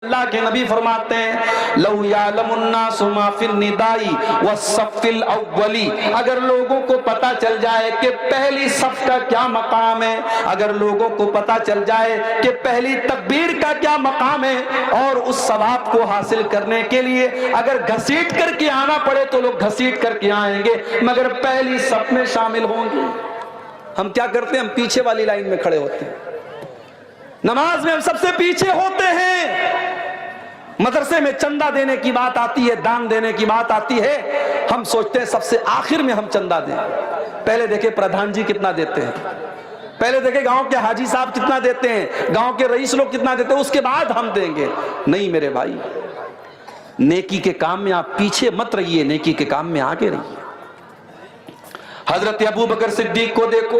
اللہ کے نبی فرماتے ہیں لو یعلم الناس ما فی النداء والصف الاول، اگر لوگوں کو پتا چل جائے کہ پہلی صف کا کیا مقام ہے، اگر لوگوں کو پتا چل جائے کہ پہلی تکبیر کا کیا مقام ہے، اور اس ثواب کو حاصل کرنے کے لیے اگر گھسیٹ کر کے آنا پڑے تو لوگ گھسیٹ کر کے آئیں گے، مگر پہلی صف میں شامل ہوں گے۔ ہم کیا کرتے ہیں؟ ہم پیچھے والی لائن میں کھڑے ہوتے ہیں، نماز میں ہم سب سے پیچھے ہوتے ہیں، مدرسے میں چندہ دینے کی بات آتی ہے، دان دینے کی بات آتی ہے، ہم سوچتے ہیں سب سے آخر میں ہم چندہ دیں۔ پہلے دیکھیں پردھان جی کتنا دیتے ہیں، پہلے دیکھیں گاؤں کے حاجی صاحب کتنا دیتے ہیں، گاؤں کے رئیس لوگ کتنا دیتے ہیں، اس کے بعد ہم دیں گے۔ نہیں میرے بھائی، نیکی کے کام میں آپ پیچھے مت رہیے، نیکی کے کام میں آگے رہیے۔ حضرت ابو بکر صدیق کو دیکھو،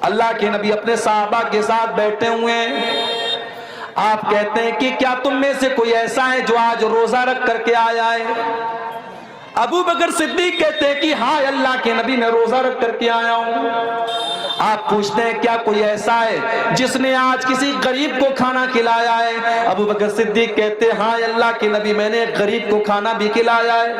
اللہ کے نبی اپنے صحابہ کے ساتھ بیٹھے ہوئے ہیں، آپ کہتے ہیں کہ کیا تم میں سے کوئی ایسا ہے جو آج روزہ رکھ کر کے آیا ہے؟ ابو بکر صدیق کہتے ہیں کہ ہاں اللہ کے نبی میں روزہ رکھ کر کے آیا ہوں۔ آپ پوچھتے ہیں کیا کوئی ایسا ہے جس نے آج کسی غریب کو کھانا کھلایا ہے؟ ابو بکر صدیق کہتے ہیں ہاں اللہ کے نبی میں نے ایک غریب کو کھانا بھی کھلایا ہے۔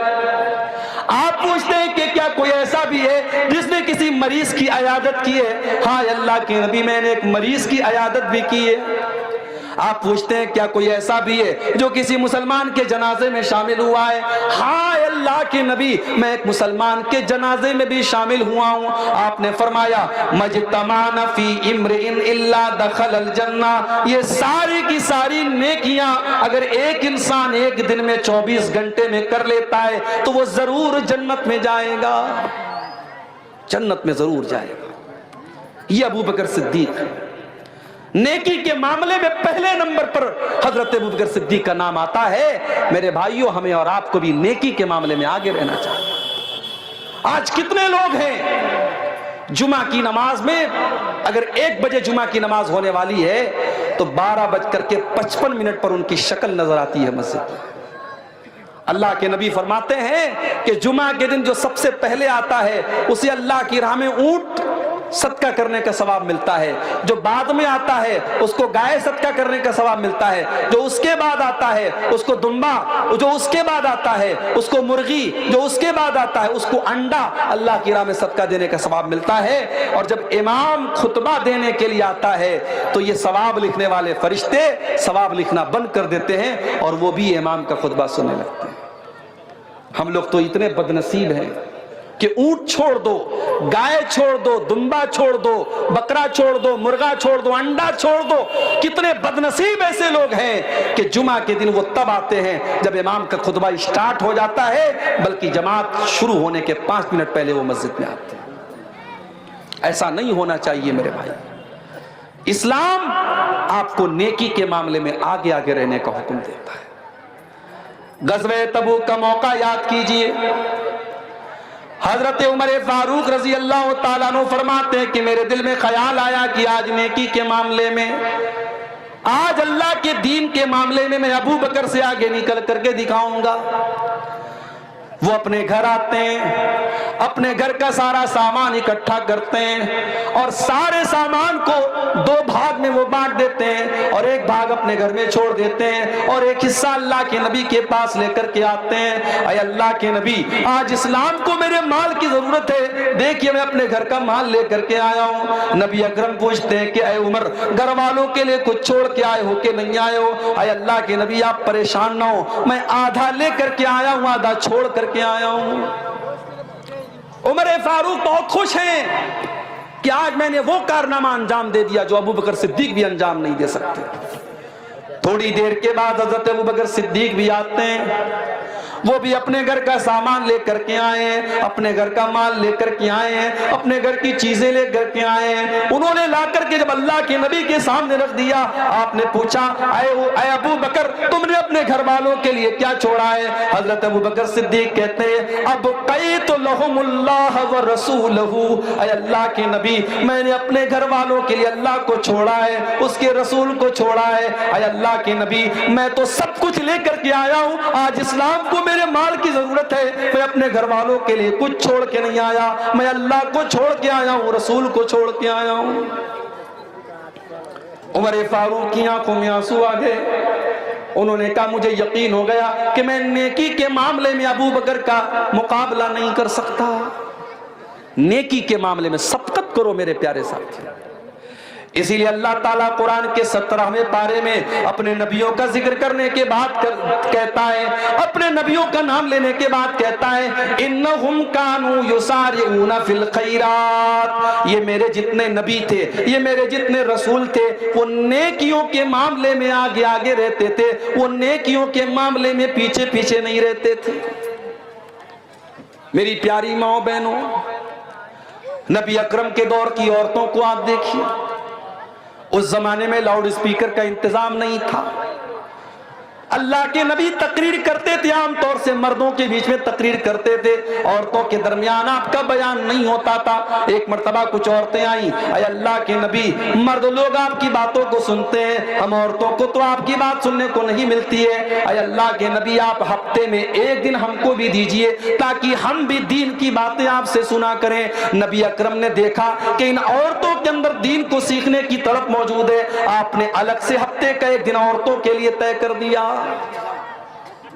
آپ پوچھتے ہیں کہ کیا کوئی ایسا بھی ہے جس نے کسی مریض کی عیادت کی ہے؟ ہاں اللہ کے نبی میں نے ایک مریض کی عیادت بھی کی ہے۔ آپ پوچھتے ہیں کیا کوئی ایسا بھی ہے جو کسی مسلمان کے جنازے میں شامل ہوا ہے؟ ہاں اللہ کے نبی میں ایک مسلمان کے جنازے میں بھی شامل ہوا ہوں۔ آپ نے فرمایا مجتمعنا فی امرئ الا دخل الجنہ، یہ ساری کی ساری نیکیاں اگر ایک انسان ایک دن میں 24 گھنٹے میں کر لیتا ہے تو وہ ضرور جنت میں جائے گا، جنت میں ضرور جائے گا۔ یہ ابو بکر صدیق، نیکی کے معاملے میں پہلے نمبر پر حضرت ابو بکر صدیق کا نام آتا ہے۔ میرے بھائیوں، ہمیں اور آپ کو بھی نیکی کے معاملے میں آگے رہنا چاہیے۔ آج کتنے لوگ ہیں جمعہ کی نماز میں، اگر 1 بجے جمعہ کی نماز ہونے والی ہے تو 12:55 پر ان کی شکل نظر آتی ہے مسجد میں۔ اللہ کے نبی فرماتے ہیں کہ جمعہ کے دن جو سب سے پہلے آتا ہے اسے اللہ کی راہ میں اونٹ صدقہ کرنے کا ثواب ملتا ہے، جو بعد میں آتا ہے اس کو گائے صدقہ کرنے کا ثواب ملتا ہے، جو اس کے بعد آتا ہے اس کو دمبا، جو اس کے بعد آتا ہے اس کو مرغی، جو اس کے بعد آتا ہے اس کو انڈا اللہ کی راہ میں صدقہ دینے کا ثواب ملتا ہے۔ اور جب امام خطبہ دینے کے لیے آتا ہے تو یہ ثواب لکھنے والے فرشتے ثواب لکھنا بند کر دیتے ہیں اور وہ بھی امام کا خطبہ سننے لگتے ہیں۔ ہم لوگ تو اتنے بدنصیب ہیں کہ اونٹ چھوڑ دو، گائے چھوڑ دو، دمبا چھوڑ دو، بکرا چھوڑ دو، مرغا چھوڑ دو، انڈا چھوڑ دو۔ کتنے بدنصیب ایسے لوگ ہیں کہ جمعہ کے دن وہ تب آتے ہیں جب امام کا خطبہ اسٹارٹ ہو جاتا ہے، بلکہ جماعت شروع ہونے کے 5 منٹ پہلے وہ مسجد میں آتے ہیں۔ ایسا نہیں ہونا چاہیے میرے بھائی۔ اسلام آپ کو نیکی کے معاملے میں آگے آگے رہنے کا حکم دیتا ہے۔ غزوہ تبوک کا موقع یاد کیجئے، حضرت عمر فاروق رضی اللہ تعالیٰ عنہ فرماتے ہیں کہ میرے دل میں خیال آیا کہ آج نیکی کے معاملے میں، آج اللہ کے دین کے معاملے میں ابو بکر سے آگے نکل کر کے دکھاؤں گا۔ وہ اپنے گھر آتے ہیں، اپنے گھر کا سارا سامان اکٹھا کرتے ہیں اور سارے سامان کو 2 بھاگ میں وہ بانٹ دیتے ہیں اور ایک بھاگ اپنے گھر میں چھوڑ دیتے ہیں اور ایک حصہ اللہ کے نبی کے پاس لے کر کے آتے ہیں۔ اے اللہ کے نبی، آج اسلام کو میرے مال کی ضرورت ہے، دیکھیے میں اپنے گھر کا مال لے کر کے آیا ہوں۔ نبی اکرم پوچھتے ہیں کہ اے عمر، گھر والوں کے لیے کچھ چھوڑ کے آئے ہو کہ نہیں آئے ہو؟ اے اللہ کے نبی آپ پریشان نہ ہو، میں آدھا لے کر کے آیا ہوں، آدھا چھوڑ کر کے آیا ہوں۔ عمر فاروق بہت خوش ہیں کہ آج میں نے وہ کارنامہ انجام دے دیا جو ابو بکر صدیق بھی انجام نہیں دے سکتے۔ تھوڑی دیر کے بعد حضرت ابو بکر صدیق بھی آتے ہیں، وہ بھی اپنے گھر کا سامان لے کر کے آئے ہیں، اپنے گھر کا مال لے کر کے آئے ہیں، اپنے گھر کی چیزیں لے کر کے آئے ہیں۔ انہوں نے لا کر کے جب اللہ کے نبی کے سامنے رکھ دیا، آپ نے پوچھا اے ابو بکر، تم نے اپنے گھر والوں کے لیے کیا چھوڑا ہے؟ حضرت ابو بکر صدیق کہتے ہیں ابقیت لہم اللہ ورسولہ، اے اللہ کے نبی میں نے اپنے گھر والوں کے لیے اللہ کو چھوڑا ہے، اس کے رسول کو چھوڑا ہے۔ اے اللہ کے نبی میں تو سب کچھ لے کر کے آیا ہوں، آج اسلام کو میرے مال کی ضرورت ہے، میں اپنے گھر والوں کے لیے کچھ چھوڑ کے نہیں آیا، میں اللہ کو چھوڑ کے آیا ہوں، رسول کو چھوڑ کے آیا ہوں۔ عمر فاروق کی آنکھوں میں آنسو آ گئے. انہوں نے کہا مجھے یقین ہو گیا کہ میں نیکی کے معاملے میں ابو بکر کا مقابلہ نہیں کر سکتا. نیکی کے معاملے میں سبقت کرو میرے پیارے ساتھی. اسی لیے اللہ تعالیٰ قرآن کے 17ویں پارے میں اپنے نبیوں کا ذکر کرنے کے بعد کہتا ہے, اپنے نبیوں کا نام لینے کے بعد کہتا ہے انہم کانوا یسارعون فی الخیرات. یہ میرے جتنے نبی تھے, یہ میرے جتنے رسول تھے, وہ نیکیوں کے معاملے میں آگے آگے رہتے تھے, وہ نیکیوں کے معاملے میں پیچھے پیچھے نہیں رہتے تھے. میری پیاری ماں بہنوں, نبی اکرم کے دور کی عورتوں کو آپ دیکھیے. اس زمانے میں لاؤڈ اسپیکر کا انتظام نہیں تھا. اللہ کے نبی تقریر کرتے تھے, عام طور سے مردوں کے بیچ میں تقریر کرتے تھے, عورتوں کے درمیان آپ کا بیان نہیں ہوتا تھا. ایک مرتبہ کچھ عورتیں آئیں, اے اللہ کے نبی, مرد لوگ آپ کی باتوں کو سنتے ہیں, ہم عورتوں کو تو آپ کی بات سننے کو نہیں ملتی ہے. اے اللہ کے نبی, آپ ہفتے میں ایک دن ہم کو بھی دیجئے تاکہ ہم بھی دین کی باتیں آپ سے سنا کریں. نبی اکرم نے دیکھا کہ ان عورتوں کے اندر دین کو سیکھنے کی طرف موجود ہے. آپ نے الگ سے ہفتے کا ایک دن عورتوں کے لیے طے کر دیا.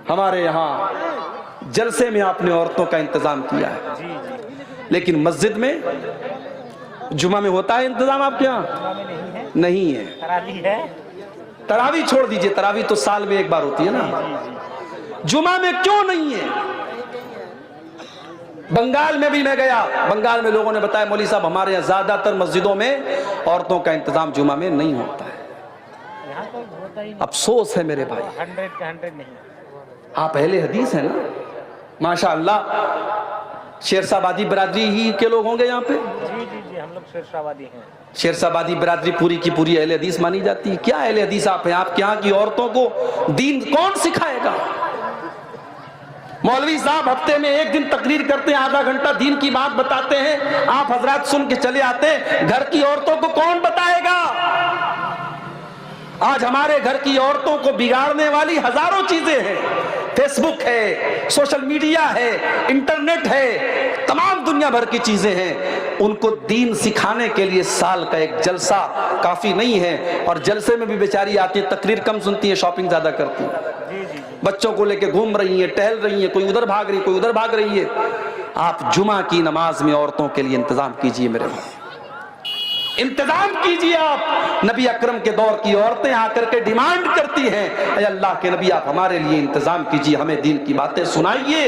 ہمارے یہاں جلسے میں آپ نے عورتوں کا انتظام کیا ہے, لیکن مسجد میں جمعہ میں ہوتا ہے انتظام آپ کے یہاں نہیں ہے. تراویح چھوڑ دیجئے, تراویح تو سال میں ایک بار ہوتی ہے نا, جمعہ میں کیوں نہیں ہے؟ بنگال میں بھی میں گیا, بنگال میں لوگوں نے بتایا مولوی صاحب ہمارے یہاں زیادہ تر مسجدوں میں عورتوں کا انتظام جمعہ میں نہیں ہوتا ہے. افسوس ہے میرے بھائی, 100 نہیں. آپ اہل حدیث ہیں نا ماشاءاللہ. شیرشاہ آبادی برادری ہی کے لوگ ہوں گے یہاں پہ؟ جی ہم لوگ شیرشاہ آبادی ہیں. شیرشاہ آبادی برادری پوری کی پوری اہل حدیث مانی جاتی ہے. کیا اہل حدیث آپ ہیں؟ آپ کے یہاں کی عورتوں کو دین کون سکھائے گا؟ مولوی صاحب ہفتے میں ایک دن تقریر کرتے ہیں, آدھا گھنٹہ دین کی بات بتاتے ہیں, آپ حضرات سن کے چلے آتے ہیں. گھر کی عورتوں کو کون بتائے گا؟ آج ہمارے گھر کی عورتوں کو بگاڑنے والی ہزاروں چیزیں ہیں. فیس بک ہے, سوشل میڈیا ہے, انٹرنیٹ ہے, تمام دنیا بھر کی چیزیں ہیں. ان کو دین سکھانے کے لیے سال کا ایک جلسہ کافی نہیں ہے, اور جلسے میں بھی بیچاری آتی ہیں, تقریر کم سنتی ہیں, شاپنگ زیادہ کرتی ہیں, بچوں کو لے کے گھوم رہی ہیں, ٹہل رہی ہیں, کوئی ادھر بھاگ رہی ہے, کوئی ادھر بھاگ رہی ہے. آپ جمعہ کی نماز میں عورتوں کے لیے انتظام کیجئے میرے بھائی, انتظام کیجئے. آپ نبی اکرم کے دور کی عورتیں آ کر کے ڈیمانڈ کرتی ہیں, اے اللہ کے نبی آپ ہمارے لیے انتظام کیجئے, ہمیں دین کی باتیں سنائیے.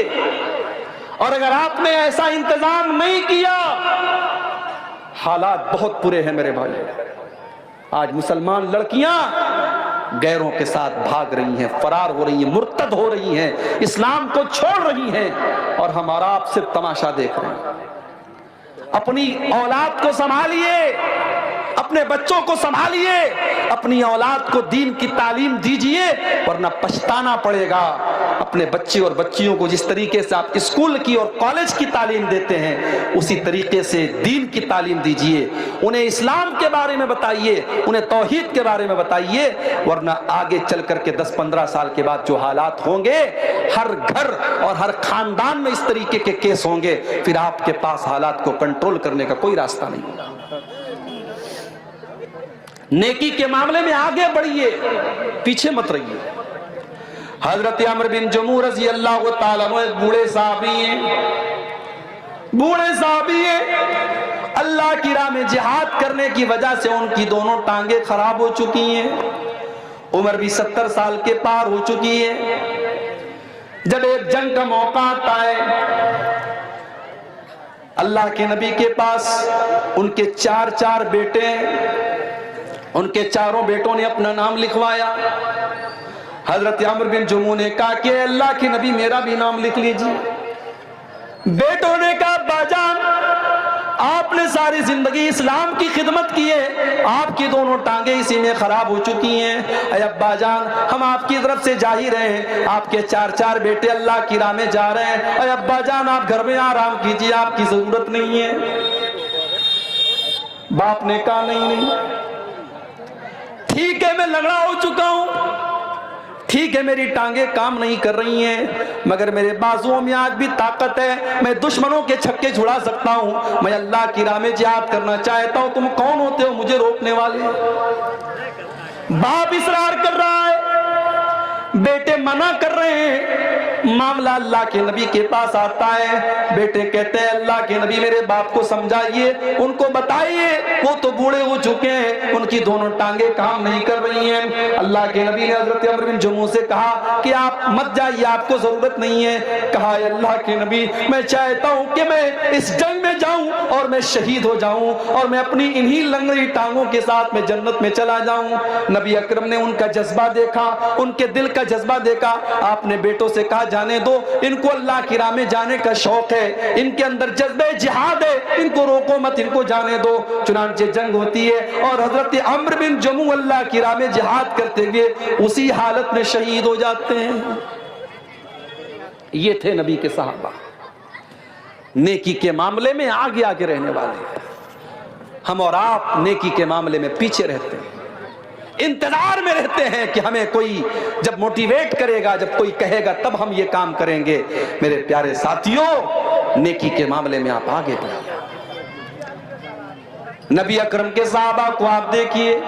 اور اگر آپ نے ایسا انتظام نہیں کیا, حالات بہت برے ہیں میرے بھائی. آج مسلمان لڑکیاں غیروں کے ساتھ بھاگ رہی ہیں, فرار ہو رہی ہیں, مرتد ہو رہی ہیں, اسلام کو چھوڑ رہی ہیں, اور ہمارا آپ صرف تماشا دیکھ رہے ہیں. اپنی اولاد کو سنبھالیے, اپنے بچوں کو سنبھالیے, اپنی اولاد کو دین کی تعلیم دیجئے, ورنہ پچھتانا پڑے گا. اپنے بچے اور بچیوں کو جس طریقے سے آپ اسکول کی اور کالج کی تعلیم دیتے ہیں, اسی طریقے سے دین کی تعلیم دیجئے. انہیں اسلام کے بارے میں بتائیے, انہیں توحید کے بارے میں بتائیے, ورنہ آگے چل کر کے 10-15 سال کے بعد جو حالات ہوں گے, ہر گھر اور ہر خاندان میں اس طریقے کے کیس ہوں گے, پھر آپ کے پاس حالات کو کنٹرول کرنے کا کوئی راستہ نہیں ہوگا. نیکی کے معاملے میں آگے بڑھیے, پیچھے مت رہیے. حضرت عمرو بن جموح رضی اللہ تعالیٰ عنہ ایک بوڑھے صحابی ہیں, اللہ کی راہ میں جہاد کرنے کی وجہ سے ان کی دونوں ٹانگیں خراب ہو چکی ہیں, عمر بھی 70 سال کے پار ہو چکی ہے. جب ایک جنگ کا موقع آتا ہے, اللہ کے نبی کے پاس ان کے 4 بیٹے ہیں, ان کے 4 بیٹوں نے اپنا نام لکھوایا. حضرت عمرو بن جموح نے کہا کہ اللہ کے نبی میرا بھی نام لکھ لیجیے. بیٹوں نے کہا ابا جان آپ نے ساری زندگی اسلام کی خدمت کی ہے, آپ کی دونوں ٹانگیں اسی میں خراب ہو چکی ہیں. اے ابا جان ہم آپ کی طرف سے جا ہی رہے ہیں, آپ کے 4 بیٹے اللہ کی راہ میں جا رہے ہیں. اے ابا جان آپ گھر میں آرام کیجیے, آپ کی ضرورت نہیں ہے. باپ نے کہا نہیں, ٹھیک ہے میں لنگڑا ہو چکا ہوں, ٹھیک ہے میری ٹانگیں کام نہیں کر رہی ہیں مگر میرے بازوؤں میں آج بھی طاقت ہے، میں دشمنوں کے چھکے چھڑا سکتا ہوں، میں اللہ کی راہ میں جہاد کرنا چاہتا ہوں، تم کون ہوتے ہو مجھے روکنے والے؟ باپ اصرار کر رہا ہے، بیٹے منع کر رہے ہیں، معاملہ اللہ کے نبی کے پاس آتا ہے، بیٹے کہتے ہیں اللہ کے نبی میرے باپ کو سمجھائیے، ان کو بتائیے، وہ تو بوڑھے ہو چکے ہیں، ان کی دونوں ٹانگیں کام نہیں کر رہی ہیں۔ اللہ کے نبی نے حضرت عمرو بن جموح سے کہا کہ آپ مت جائیے، آپ کو ضرورت نہیں ہے۔ کہا اے اللہ کے نبی میں چاہتا ہوں کہ میں اس جنگ میں جاؤں اور میں شہید ہو جاؤں اور میں اپنی انہی لنگڑی ٹانگوں کے ساتھ میں جنت میں چلا جاؤں۔ نبی اکرم نے ان کا جذبہ دیکھا، ان کے دل کا جذبہ دیکھا، آپ نے بیٹوں سے کہا جانے دو، ان کو اللہ کی راہ میں جانے کا شوق ہے، ان کے اندر جذبہ جہاد ہے، ان کو روکو مت، ان کو جانے دو۔ چنانچہ جنگ ہوتی ہے اور حضرت عمرو بن جموح اللہ کی راہ میں جہاد کرتے ہوئے اسی حالت میں شہید ہو جاتے ہیں۔ یہ تھے نبی کے صحابہ، نیکی کے معاملے میں آگے آگے رہنے والے۔ ہم اور آپ نیکی کے معاملے میں پیچھے رہتے ہیں، انتظار میں رہتے ہیں کہ ہمیں کوئی جب موٹیویٹ کرے گا، جب کوئی کہے گا تب ہم یہ کام کریں گے۔ میرے پیارے ساتھیوں، نیکی کے معاملے میں آپ آگے بڑھیں۔ نبی اکرم کے صحابہ کو آپ دیکھیے،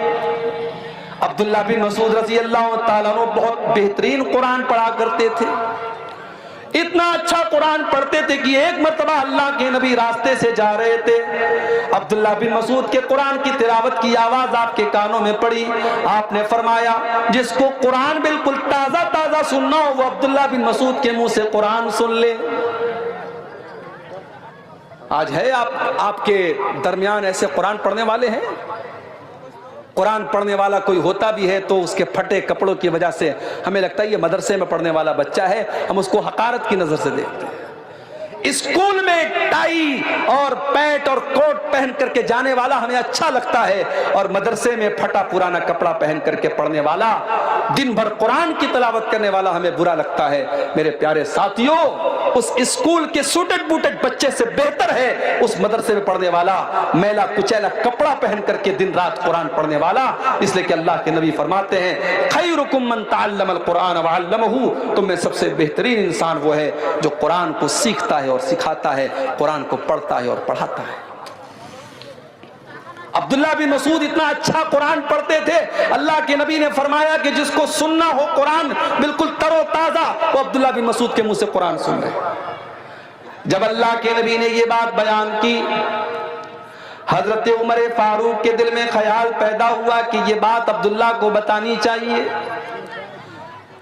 عبداللہ بن مسعود رضی اللہ تعالیٰ عنہ بہت بہترین قرآن پڑھا کرتے تھے، اتنا اچھا قرآن پڑھتے تھے کہ ایک مرتبہ اللہ کے نبی راستے سے جا رہے تھے، عبداللہ بن مسعود کے قرآن کی تلاوت کی آواز آپ کے کانوں میں پڑی، آپ نے فرمایا جس کو قرآن بالکل تازہ تازہ سننا ہو وہ عبداللہ بن مسعود کے منہ سے قرآن سن لے۔ آج ہے آپ کے درمیان ایسے قرآن پڑھنے والے ہیں؟ قرآن پڑھنے والا کوئی ہوتا بھی ہے تو اس کے پھٹے کپڑوں کی وجہ سے ہمیں لگتا ہے یہ مدرسے میں پڑھنے والا بچہ ہے، ہم اس کو حقارت کی نظر سے دیکھتے ہیں۔ اسکول میں ٹائی اور پینٹ اور کوٹ پہن کر کے جانے والا ہمیں اچھا لگتا ہے، اور مدرسے میں پھٹا پرانا کپڑا پہن کر کے پڑھنے والا، دن بھر قرآن کی تلاوت کرنے والا ہمیں برا لگتا ہے۔ میرے پیارے ساتھیوں، اس اسکول کے سوٹڈ بوٹڈ بچے سے بہتر ہے اس مدرسے میں پڑھنے والا میلا کچیلا کپڑا پہن کر کے دن رات قرآن پڑھنے والا، اس لیے کہ اللہ کے نبی فرماتے ہیں خیرکم من تعلم القرآن وعلمہ، تم میں سب سے بہترین انسان وہ ہے جو قرآن کو سیکھتا ہے اور سکھاتا ہے، قرآن کو پڑھتا ہے اور پڑھاتا ہے۔ عبداللہ بن مسعود اتنا اچھا قرآن پڑھتے تھے، اللہ کے نبی نے فرمایا کہ جس کو سننا ہو قرآن بالکل تر و تازہ، وہ عبداللہ بن مسعود کے منہ سے قرآن سن رہے۔ جب اللہ کے نبی نے یہ بات بیان کی، حضرت عمر فاروق کے دل میں خیال پیدا ہوا کہ یہ بات عبداللہ کو بتانی چاہیے۔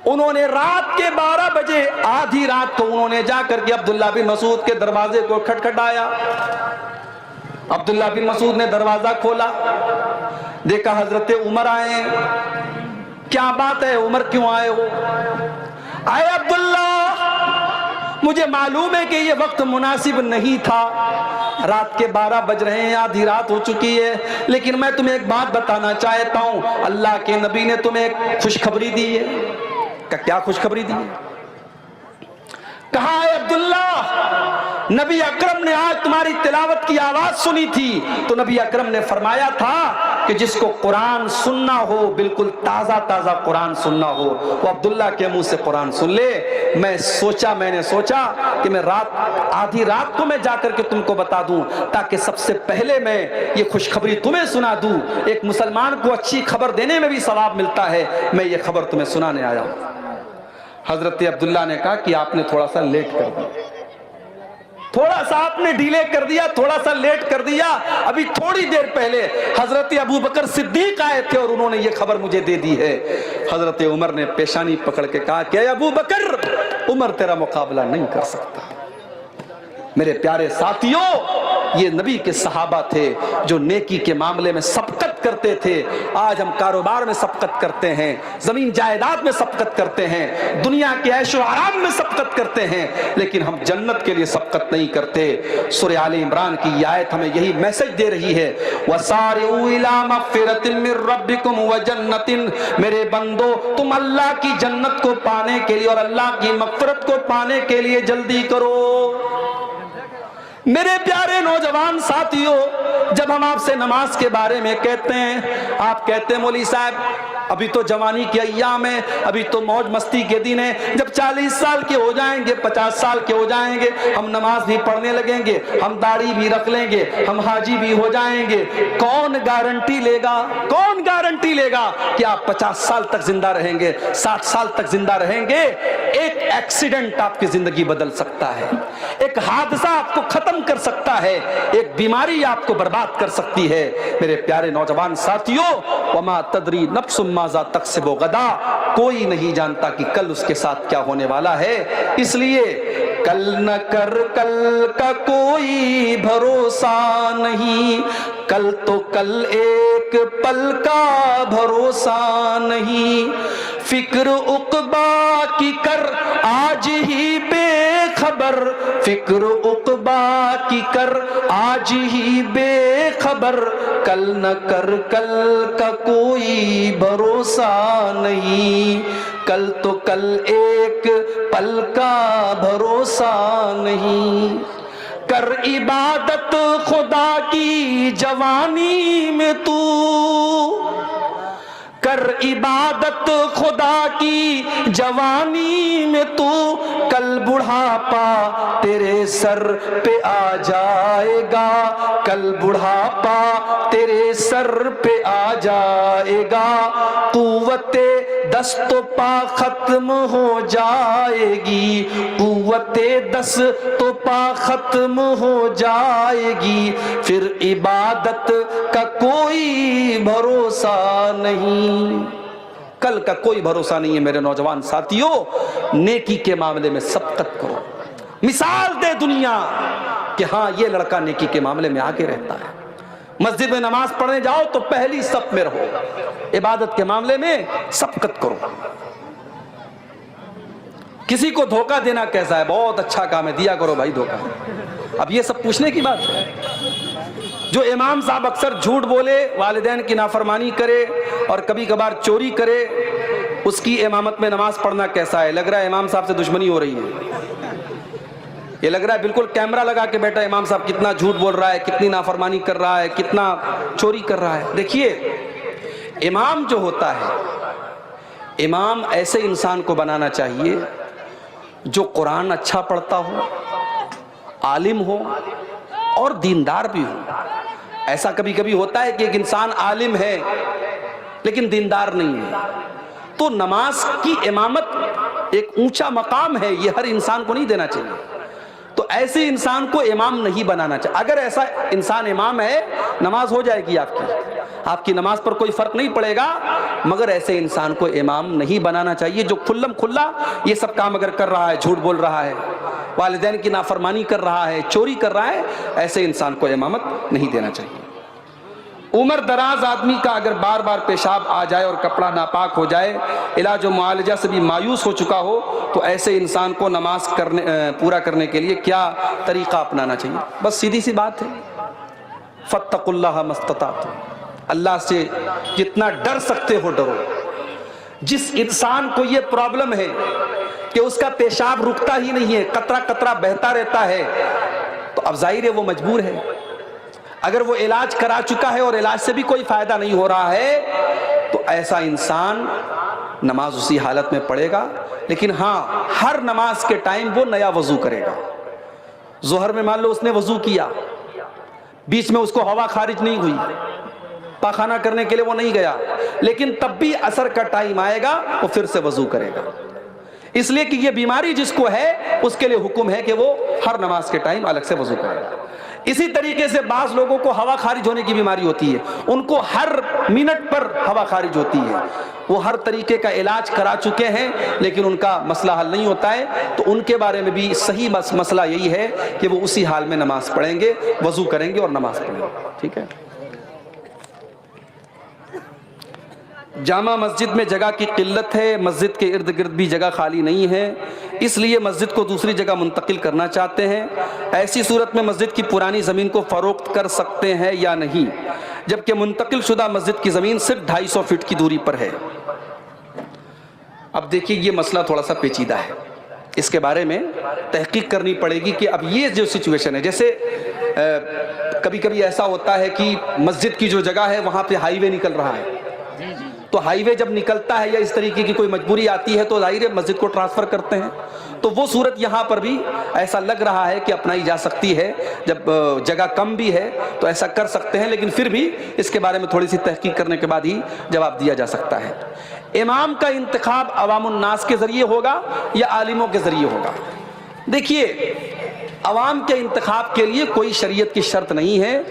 انہوں نے رات کے 12 بجے، آدھی رات کو انہوں نے جا کر کے عبداللہ بن مسعود کے دروازے کو کھٹکھٹایا۔ عبداللہ بن مسعود نے دروازہ کھولا، دیکھا حضرت عمر آئے ہیں۔ کیا بات ہے عمر کیوں آئے ہو؟ آئے عبداللہ، مجھے معلوم ہے کہ یہ وقت مناسب نہیں تھا، رات کے 12 بج رہے ہیں، آدھی رات ہو چکی ہے، لیکن میں تمہیں ایک بات بتانا چاہتا ہوں، اللہ کے نبی نے تمہیں ایک خوشخبری دی ہے۔ کیا خوشخبری دی ہے؟ کہا ہے عبداللہ، نبی اکرم نے آج تمہاری تلاوت کی آواز سنی تھی تو نبی اکرم نے فرمایا تھا کہ جس کو قرآن سننا ہو، بالکل تازہ تازہ قرآن سننا ہو، وہ عبداللہ کے منہ سے قرآن سن لے۔ میں نے سوچا کہ میں آدھی رات کو میں جا کر کے تم کو بتا دوں تاکہ سب سے پہلے میں یہ خوشخبری تمہیں سنا دوں۔ ایک مسلمان کو اچھی خبر دینے میں بھی ثواب ملتا ہے، میں یہ خبر تمہیں سنانے آیا ہوں۔ حضرت عبداللہ نے کہا کہ آپ نے تھوڑا سا لیٹ کر دیا، تھوڑا سا آپ نے ڈیلے کر دیا، تھوڑا سا لیٹ کر دیا۔ ابھی تھوڑی دیر پہلے حضرت ابو بکر صدیق آئے تھے اور انہوں نے یہ خبر مجھے دے دی ہے۔ حضرت عمر نے پیشانی پکڑ کے کہا کہ اے ابو بکر، عمر تیرا مقابلہ نہیں کر سکتا۔ میرے پیارے ساتھیوں، یہ نبی کے صحابہ تھے جو نیکی کے معاملے میں سبقت کرتے تھے۔ آج ہم کاروبار میں سبقت کرتے ہیں، زمین جائیداد میں سبقت کرتے ہیں، دنیا کے عیش و آرام میں سبقت کرتے ہیں، لیکن ہم جنت کے لیے سبقت نہیں کرتے۔ سورہ آل عمران کی یہ آیت ہمیں یہی میسج دے رہی ہے، وَسَارِعُوا إِلَىٰ مَغْفِرَةٍ مِّن رَّبِّكُمْ وَجَنَّةٍ، میرے بندو تم اللہ کی جنت کو پانے کے لیے اور اللہ کی مغفرت کو پانے کے لیے جلدی کرو۔ میرے پیارے نوجوان ساتھیوں، جب ہم آپ سے نماز کے بارے میں کہتے ہیں، آپ کہتے ہیں مولوی صاحب ابھی تو جوانی کے ایام ہیں، ابھی تو موج مستی کے دن ہیں، جب 40 سال کے ہو جائیں گے، 50 سال کے ہو جائیں گے، ہم نماز بھی پڑھنے لگیں گے، ہم داڑھی بھی رکھ لیں گے، ہم حاجی بھی ہو جائیں گے۔ کون گارنٹی لے گا، کون گارنٹی لے گا کہ آپ 50 سال تک زندہ رہیں گے، 60 سال تک زندہ رہیں گے؟ ایک ایکسیڈنٹ آپ کی زندگی بدل سکتا ہے، ایک حادثہ آپ کو ختم کر سکتا ہے، ایک بیماری آپ کو برباد کر سکتی ہے۔ میرے پیارے نوجوان ساتھیوں، وما تدری نفس ماذا تکسب غدا، کوئی نہیں جانتا کہ کل اس کے ساتھ کیا ہونے والا ہے۔ اس لیے کل نہ کر، کل کا کوئی بھروسہ نہیں، کل تو کل ایک پل کا بھروسہ نہیں، فکر عقبا کی کر آج ہی بے خبر، فکر عقبا کی کر آج ہی بے خبر، کل نہ کر، کل کا کوئی بھروسہ نہیں، کل تو کل ایک پل کا بھروسہ نہیں۔ کر عبادت خدا کی جوانی میں تو، کر عبادت خدا کی جوانی میں تو، کل بڑھاپا تیرے سر پہ آ جائے گا، کل بڑھاپا تیرے سر پہ آ جائے گا، قوت دست و پا ختم ہو جائے گی، قوت دست و پا ختم ہو جائے گی، پھر عبادت کا کوئی بھروسہ نہیں۔ کل کا کوئی بھروسہ نہیں ہے میرے نوجوان ساتھیوں، نیکی کے معاملے میں سبقت کرو، مثال دے دنیا کہ ہاں یہ لڑکا نیکی کے معاملے میں آگے رہتا ہے۔ مسجد میں نماز پڑھنے جاؤ تو پہلی صف میں رہو، عبادت کے معاملے میں سبقت کرو۔ کسی کو دھوکہ دینا کیسا ہے؟ بہت اچھا کام ہے، دیا کرو بھائی دھوکہ۔ اب یہ سب پوچھنے کی بات ہے؟ جو امام صاحب اکثر جھوٹ بولے، والدین کی نافرمانی کرے اور کبھی کبھار چوری کرے، اس کی امامت میں نماز پڑھنا کیسا ہے؟ لگ رہا ہے امام صاحب سے دشمنی ہو رہی ہے، یہ لگ رہا ہے بالکل کیمرہ لگا کے بیٹھا امام صاحب کتنا جھوٹ بول رہا ہے، کتنی نافرمانی کر رہا ہے، کتنا چوری کر رہا ہے۔ دیکھیے، امام جو ہوتا ہے، امام ایسے انسان کو بنانا چاہیے جو قرآن اچھا پڑھتا ہو، عالم ہو اور دیندار بھی ہو۔ ایسا کبھی کبھی ہوتا ہے کہ ایک انسان عالم ہے لیکن دیندار نہیں ہے، تو نماز کی امامت ایک اونچا مقام ہے، یہ ہر انسان کو نہیں دینا چاہیے، تو ایسے انسان کو امام نہیں بنانا چاہیے۔ اگر ایسا انسان امام ہے، نماز ہو جائے گی آپ کی نماز پر کوئی فرق نہیں پڑے گا، مگر ایسے انسان کو امام نہیں بنانا چاہیے جو کھلم کھلا یہ سب کام اگر کر رہا ہے، جھوٹ بول رہا ہے، والدین کی نافرمانی کر رہا ہے، چوری کر رہا ہے، ایسے انسان کو امامت نہیں دینا چاہیے۔ عمر دراز آدمی کا اگر بار بار پیشاب آ جائے اور کپڑا ناپاک ہو جائے، علاج و معالجہ سے بھی مایوس ہو چکا ہو، تو ایسے انسان کو نماز پورا کرنے کے لیے کیا طریقہ اپنانا چاہیے؟ بس سیدھی سی بات ہے، فاتقوا اللہ ما استطعتم، اللہ سے جتنا ڈر سکتے ہو ڈرو۔ جس انسان کو یہ پرابلم ہے کہ اس کا پیشاب رکتا ہی نہیں ہے، قطرہ قطرہ بہتا رہتا ہے، تو اب ظاہر ہے وہ مجبور ہے۔ اگر وہ علاج کرا چکا ہے اور علاج سے بھی کوئی فائدہ نہیں ہو رہا ہے، تو ایسا انسان نماز اسی حالت میں پڑھے گا، لیکن ہاں ہر نماز کے ٹائم وہ نیا وضو کرے گا۔ ظہر میں مان لو اس نے وضو کیا، بیچ میں اس کو ہوا خارج نہیں ہوئی، پاخانہ کرنے کے لیے وہ نہیں گیا، لیکن تب بھی عصر کا ٹائم آئے گا وہ پھر سے وضو کرے گا، اس لیے کہ یہ بیماری جس کو ہے اس کے لیے حکم ہے کہ وہ ہر نماز کے ٹائم الگ سے وضو کرے گا۔ اسی طریقے سے بعض لوگوں کو ہوا خارج ہونے کی بیماری ہوتی ہے، ان کو ہر منٹ پر ہوا خارج ہوتی ہے، وہ ہر طریقے کا علاج کرا چکے ہیں لیکن ان کا مسئلہ حل نہیں ہوتا ہے، تو ان کے بارے میں بھی صحیح مسئلہ یہی ہے کہ وہ اسی حال میں نماز پڑھیں گے، وضو کریں گے اور نماز پڑھیں گے۔ ٹھیک ہے؟ جامع مسجد میں جگہ کی قلت ہے، مسجد کے ارد گرد بھی جگہ خالی نہیں ہے، اس لیے مسجد کو دوسری جگہ منتقل کرنا چاہتے ہیں۔ ایسی صورت میں مسجد کی پرانی زمین کو فروخت کر سکتے ہیں یا نہیں، جبکہ منتقل شدہ مسجد کی زمین صرف 250 فٹ کی دوری پر ہے؟ اب دیکھیے یہ مسئلہ تھوڑا سا پیچیدہ ہے، اس کے بارے میں تحقیق کرنی پڑے گی کہ اب یہ جو سچویشن ہے، جیسے کبھی کبھی ایسا ہوتا ہے کہ مسجد کی جو جگہ ہے وہاں پہ ہائی وے نکل رہا ہے، تو ہائی وے جب نکلتا ہے یا اس طریقے کی کوئی مجبوری آتی ہے تو ظاہر ہے مسجد کو ٹرانسفر کرتے ہیں. تو وہ صورت یہاں پر بھی ایسا لگ رہا ہے کہ اپنائی جا سکتی ہے. جب جگہ کم بھی ہے تو ایسا کر سکتے ہیں، لیکن پھر بھی اس کے بارے میں تھوڑی سی تحقیق کرنے کے بعد ہی جواب دیا جا سکتا ہے. امام کا انتخاب عوام الناس کے ذریعے ہوگا یا عالموں کے ذریعے ہوگا؟ دیکھیے، عوام کے انتخاب کے لیے کوئی شریعت کی شرط نہیں ہے.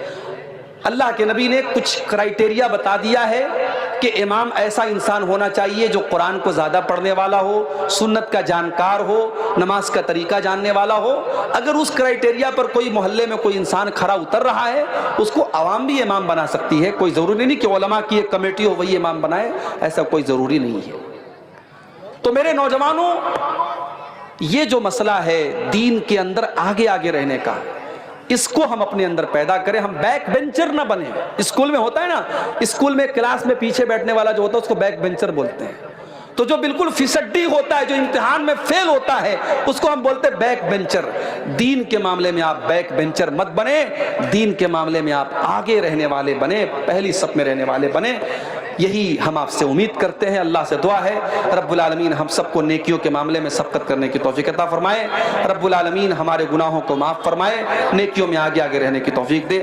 اللہ کے نبی نے کچھ کرائیٹیریا بتا دیا ہے کہ امام ایسا انسان ہونا چاہیے جو قرآن کو زیادہ پڑھنے والا ہو، سنت کا جانکار ہو، نماز کا طریقہ جاننے والا ہو. اگر اس کرائیٹیریا پر کوئی محلے میں کوئی انسان کھرا اتر رہا ہے، اس کو عوام بھی امام بنا سکتی ہے. کوئی ضروری نہیں کہ علماء کی ایک کمیٹی ہو وہی امام بنائے، ایسا کوئی ضروری نہیں ہے. تو میرے نوجوانوں، یہ جو مسئلہ ہے دین کے اندر آگے آگے رہنے کا، اس کو ہم اپنے اندر پیدا کریں. ہم بیک بینچر نہ بنیں. اسکول میں ہوتا ہے نا، اسکول میں کلاس میں پیچھے بیٹھنے والا جو ہوتا ہے اس کو بیک بینچر بولتے ہیں. تو جو بالکل فسڈی ہوتا ہے، جو امتحان میں فیل ہوتا ہے، اس کو ہم بولتے ہیں بیک بینچر. دین کے معاملے میں آپ بیک بینچر مت بنیں، دین کے معاملے میں آپ آگے رہنے والے بنیں، پہلی صف میں رہنے والے بنیں. یہی ہم آپ سے امید کرتے ہیں. اللہ سے دعا ہے رب العالمین ہم سب کو نیکیوں کے معاملے میں سبقت کرنے کی توفیق عطا فرمائے. رب العالمین ہمارے گناہوں کو معاف فرمائے، نیکیوں میں آگے آگے رہنے کی توفیق دے.